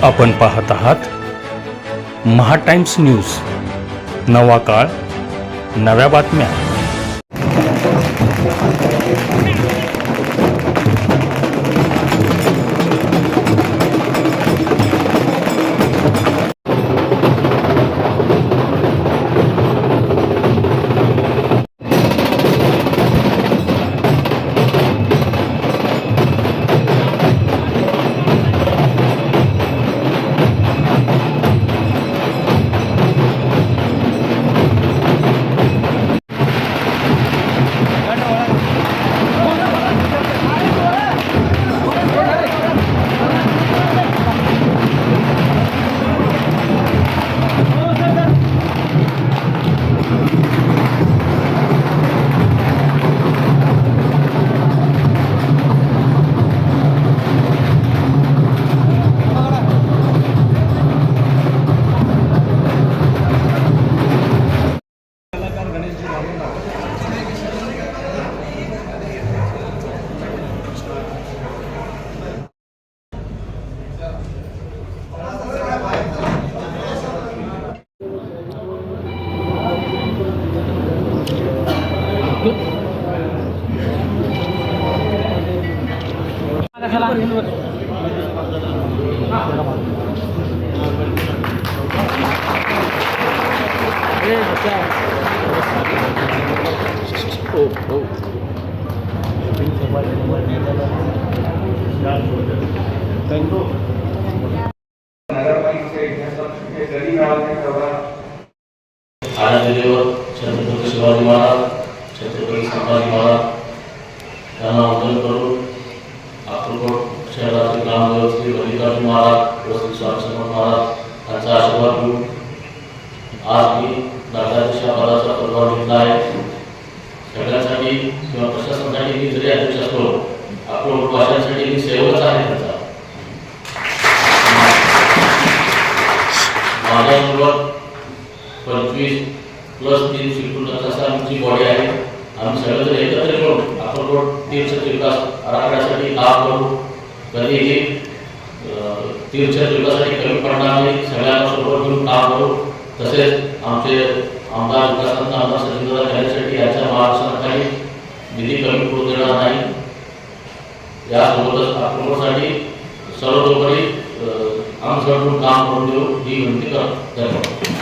आपण पाहत आहात महा टाइम्स न्यूज. नवा काळ, नव्या बातम्या. आनंददेव छत्रपती शिवाजी महाराज, छत्रपती संभाजी महाराज यांना वंदन करून अक्कलकोट शहराचे ग्रामदेवत श्री मल्लिकार्जुन महाराज व श्री स्वामी महाराज यांचा आशीर्वाद घेऊन आज मी नगराध्यक्ष पदाचा पदभार घेतला आहे. सगळ्यांसाठी किंवा प्रशासनासाठी मी जरी अध्यक्ष असलो, अक्कलकोट वासियांसाठी मी सेवकच आहे त्याचा. माझ्याबरोबर 25+3 शिल्पकार असा आमची बॉडी आहे. आम्ही सगळेजण एकत्र येऊन अक्कलकोट तीर्थक्षेत्र विकास आराखड्यासाठी काम करू. कधीही तीर्थक्षेत्र विकासासाठी कमी पडणार नाही, सगळ्यांना सोबत घेऊन काम करू. तसेच आमचे आमदार विकासांना आमदार सचिनदादा करण्यासाठी याच्या मार्गदर्शनाखाली निधी कमी पडू देणार नाही. यासोबतच अक्कलकोटसाठी सर्वतोपरी आमच्याकडून काम करून देऊ ही विनंती करतो. धन्यवाद.